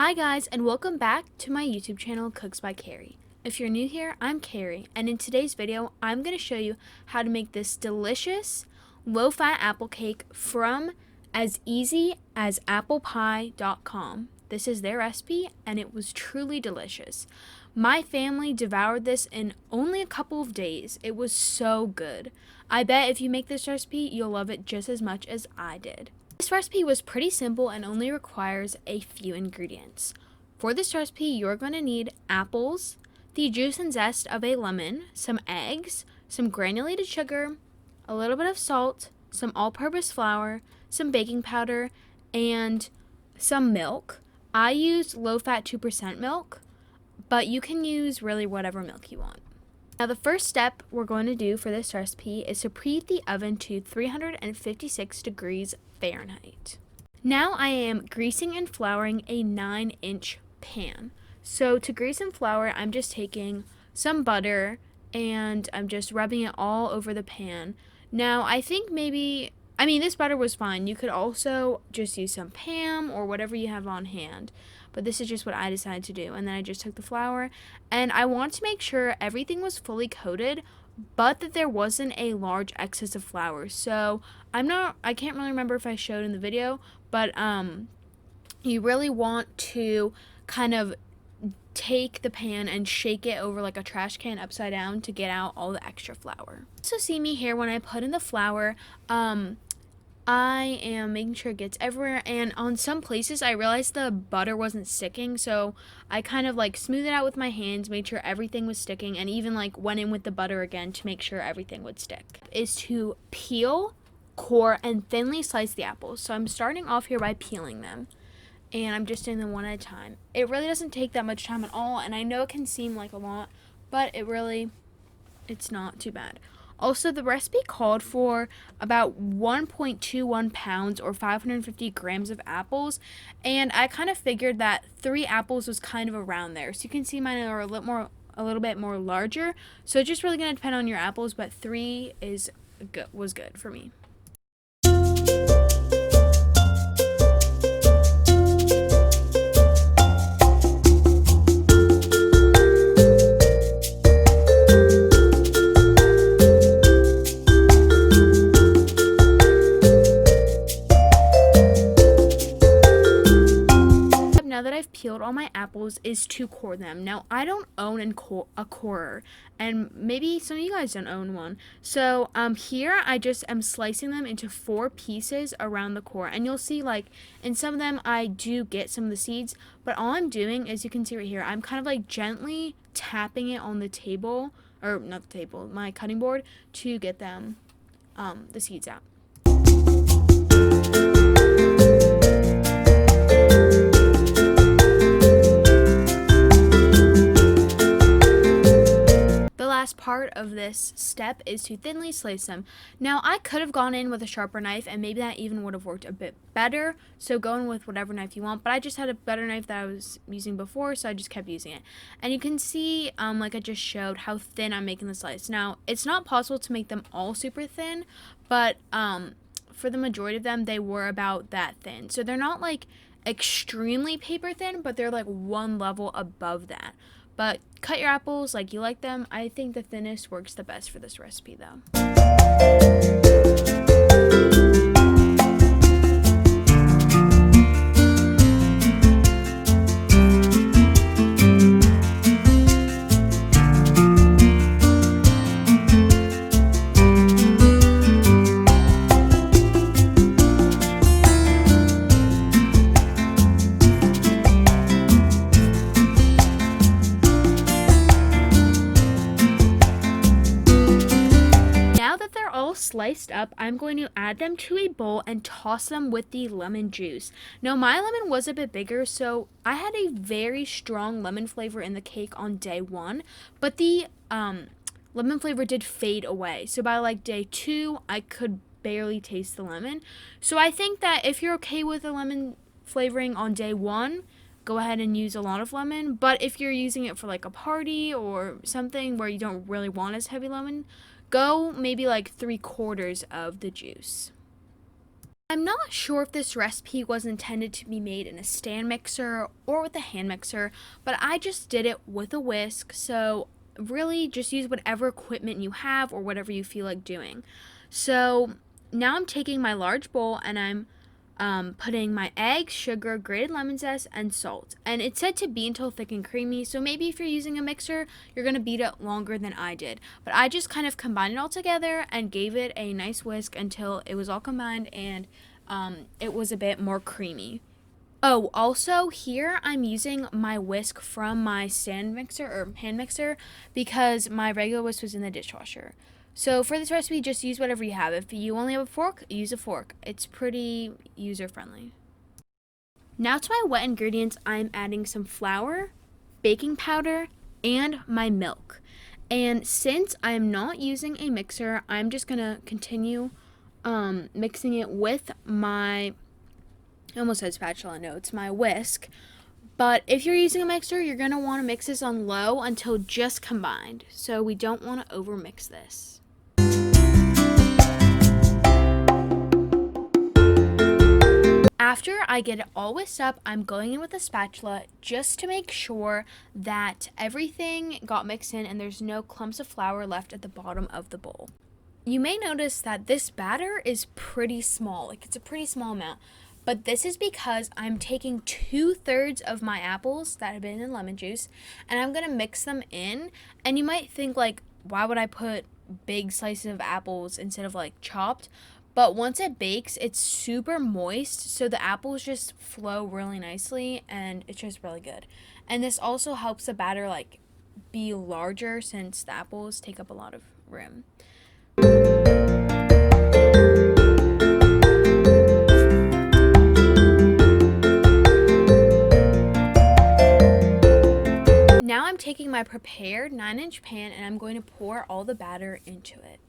Hi guys, and welcome back to my YouTube channel, Cooks by Carrie. If you're new here, I'm Carrie, and in today's video, I'm going to show you how to make this delicious low-fat apple cake from as easy as applepie.com. This is their recipe, and it was truly delicious. My family devoured this in only a couple of days. It was so good. I bet if you make this recipe, you'll love it just as much as I did. This recipe was pretty simple and only requires a few ingredients. For this recipe, you're going to need apples, the juice and zest of a lemon, some eggs, some granulated sugar, a little bit of salt, some all-purpose flour, some baking powder, and some milk. I used low-fat 2% milk, but you can use really whatever milk you want. Now the first step we're going to do for this recipe is to preheat the oven to 356 degrees Fahrenheit. Now I am greasing and flouring a 9-inch pan. So to grease and flour, I'm just taking some butter and I'm just rubbing it all over the pan. Now I think this butter was fine. You could also just use some Pam or whatever you have on hand. But this is just what I decided to do. And then I just took the flour and I want to make sure everything was fully coated, but that there wasn't a large excess of flour. So I can't really remember if I showed in the video, but you really want to kind of take the pan and shake it over like a trash can upside down to get out all the extra flour. So see me here when I put in the flour, I am making sure it gets everywhere, and on some places I realized the butter wasn't sticking, so I kind of like smoothed it out with my hands, made sure everything was sticking, and even like went in with the butter again to make sure everything would stick. Is to peel, core, and thinly slice the apples. So I'm starting off here by peeling them, and I'm just doing them one at a time. It really doesn't take that much time at all, and I know it can seem like a lot, but it's not too bad. Also, the recipe called for about 1.21 pounds or 550 grams of apples, and I kind of figured that 3 apples was kind of around there. So you can see mine are a little bit more larger. So it's just really going to depend on your apples, but 3 was good for me. Now that I've peeled all my apples is to core them. Now I don't own a corer, and maybe some of you guys don't own one. So here I just am slicing them into 4 pieces around the core, and you'll see like in some of them I do get some of the seeds, but all I'm doing, as you can see right here, I'm kind of like gently tapping it on the table, or not the table, my cutting board, to get them the seeds out. Last part of this step is to thinly slice them. Now I could have gone in with a sharper knife and maybe that even would have worked a bit better, so go in with whatever knife you want, but I just had a better knife that I was using before, so I just kept using it. And you can see like I just showed how thin I'm making the slice. Now it's not possible to make them all super thin, but for the majority of them they were about that thin, so they're not like extremely paper thin, but they're like one level above that. But cut your apples like you like them. I think the thinnest works the best for this recipe though. Sliced up, I'm going to add them to a bowl and toss them with the lemon juice. Now my lemon was a bit bigger, so I had a very strong lemon flavor in the cake on day 1, but the lemon flavor did fade away. So by like day 2, I could barely taste the lemon. So I think that if you're okay with the lemon flavoring on day 1, go ahead and use a lot of lemon. But if you're using it for like a party or something where you don't really want as heavy lemon, go maybe like 3/4 of the juice. I'm not sure if this recipe was intended to be made in a stand mixer or with a hand mixer, but I just did it with a whisk, so really just use whatever equipment you have or whatever you feel like doing. So now I'm taking my large bowl and I'm putting my eggs, sugar, grated lemon zest, and salt. And it's said to be until thick and creamy, so maybe if you're using a mixer, you're going to beat it longer than I did. But I just kind of combined it all together and gave it a nice whisk until it was all combined and it was a bit more creamy. Oh, also here I'm using my whisk from my stand mixer or hand mixer because my regular whisk was in the dishwasher. So for this recipe, just use whatever you have. If you only have a fork, use a fork. It's pretty user-friendly. Now to my wet ingredients, I'm adding some flour, baking powder, and my milk. And since I'm not using a mixer, I'm just going to continue mixing it with my, I almost said spatula, no, it's my whisk. But if you're using a mixer, you're going to want to mix this on low until just combined. So we don't want to overmix this. After I get it all whisked up, I'm going in with a spatula just to make sure that everything got mixed in and there's no clumps of flour left at the bottom of the bowl. You may notice that this batter is pretty small, like it's a pretty small amount, but this is because I'm taking 2/3 of my apples that have been in lemon juice and I'm going to mix them in. And you might think like, why would I put big slices of apples instead of like chopped? But once it bakes, it's super moist, so the apples just flow really nicely, and it's just really good. And this also helps the batter like be larger since the apples take up a lot of room. Now I'm taking my prepared 9-inch pan and I'm going to pour all the batter into it.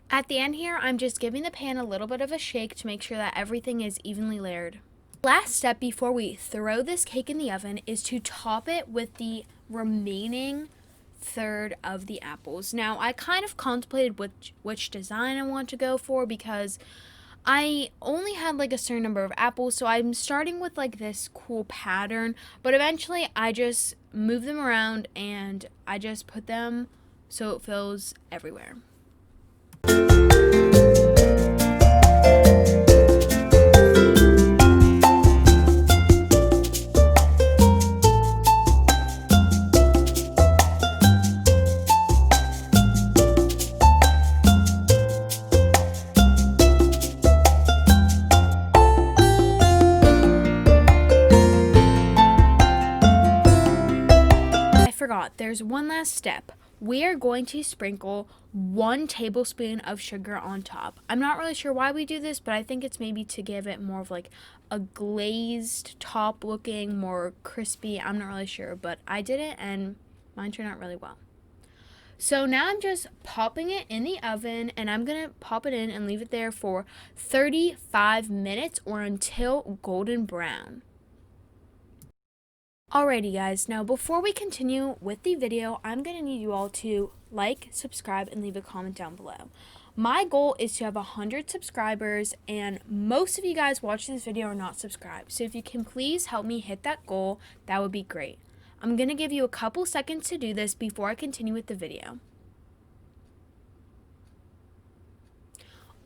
At the end here, I'm just giving the pan a little bit of a shake to make sure that everything is evenly layered. Last step before we throw this cake in the oven is to top it with the remaining third of the apples. Now, I kind of contemplated which design I want to go for because I only had like a certain number of apples, so I'm starting with like this cool pattern, but eventually I just move them around and I just put them so it fills everywhere. There's one last step. We are going to sprinkle 1 tablespoon of sugar on top. I'm not really sure why we do this, but I think it's maybe to give it more of like a glazed top looking, more crispy. I'm not really sure, but I did it and mine turned out really well. So now I'm just popping it in the oven and I'm going to pop it in and leave it there for 35 minutes or until golden brown. Alrighty guys, now before we continue with the video, I'm going to need you all to like, subscribe, and leave a comment down below. My goal is to have 100 subscribers, and most of you guys watching this video are not subscribed. So if you can please help me hit that goal, that would be great. I'm going to give you a couple seconds to do this before I continue with the video.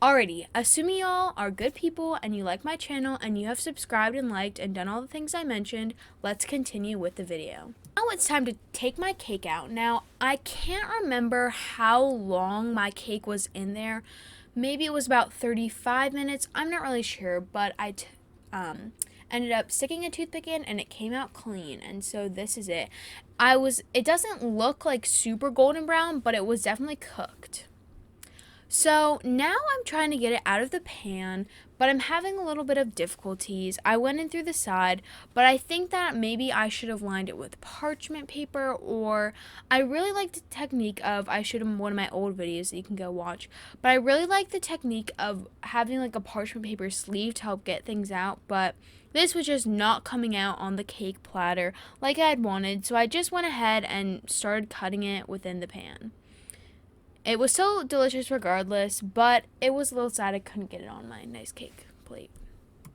Alrighty, assuming y'all are good people and you like my channel and you have subscribed and liked and done all the things I mentioned, let's continue with the video. Now it's time to take my cake out. Now, I can't remember how long my cake was in there. Maybe it was about 35 minutes. I'm not really sure, but I ended up sticking a toothpick in and it came out clean. And so this is it. It doesn't look like super golden brown, but it was definitely cooked. So now I'm trying to get it out of the pan, but I'm having a little bit of difficulties. I went in through the side, but I think that maybe I should have lined it with parchment paper, or I really like the technique of, I showed them one of my old videos that you can go watch, but I really like the technique of having like a parchment paper sleeve to help get things out, but this was just not coming out on the cake platter like I had wanted, so I just went ahead and started cutting it within the pan. It was still delicious regardless, but it was a little sad I couldn't get it on my nice cake plate.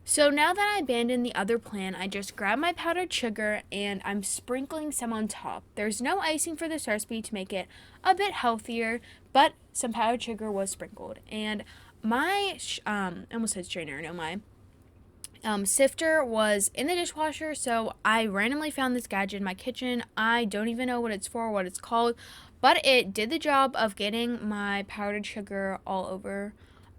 So now that I abandoned the other plan, I just grabbed my powdered sugar and I'm sprinkling some on top. There's no icing for this recipe to make it a bit healthier, but some powdered sugar was sprinkled. And my, I almost said strainer, no, my sifter was in the dishwasher, so I randomly found this gadget in my kitchen. I don't even know what it's for, what it's called, but it did the job of getting my powdered sugar all over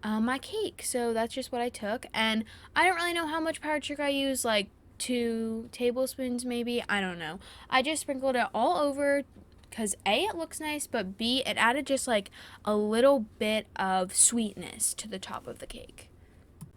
my cake. So that's just what I took, and I don't really know how much powdered sugar I used, like 2 tablespoons maybe, I don't know. I just sprinkled it all over because A, it looks nice, but B, it added just like a little bit of sweetness to the top of the cake.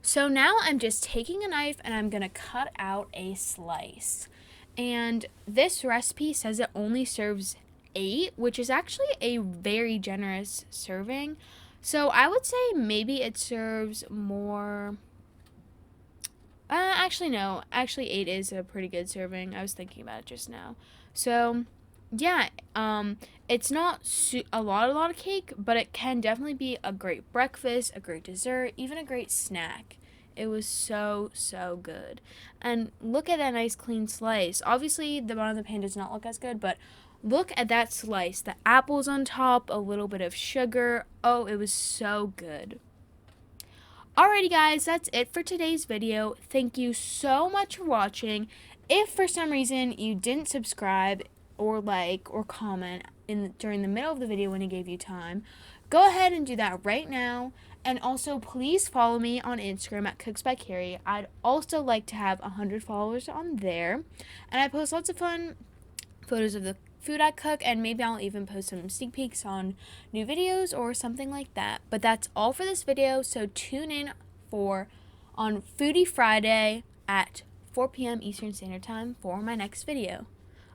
So now I'm just taking a knife and I'm going to cut out a slice. And this recipe says it only serves 8, which is actually a very generous serving. So I would say maybe it serves more. Actually, no. Actually, 8 is a pretty good serving. I was thinking about it just now. So yeah, it's not a lot of cake, but it can definitely be a great breakfast, a great dessert, even a great snack. It was so good. And look at that nice clean slice. Obviously the bottom of the pan does not look as good, but look at that slice. The apples on top, a little bit of sugar. Oh, it was so good. Alrighty guys, that's it for today's video. Thank you so much for watching. If for some reason you didn't subscribe or like or comment during the middle of the video when it gave you time, go ahead and do that right now. And also please follow me on Instagram at cooksbycary. I'd also like to have 100 followers on there. And I post lots of fun photos of the food I cook, and maybe I'll even post some sneak peeks on new videos or something like that. But that's all for this video, so tune in on Foodie Friday at 4 p.m. Eastern Standard Time for my next video.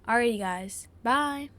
Alrighty guys, bye!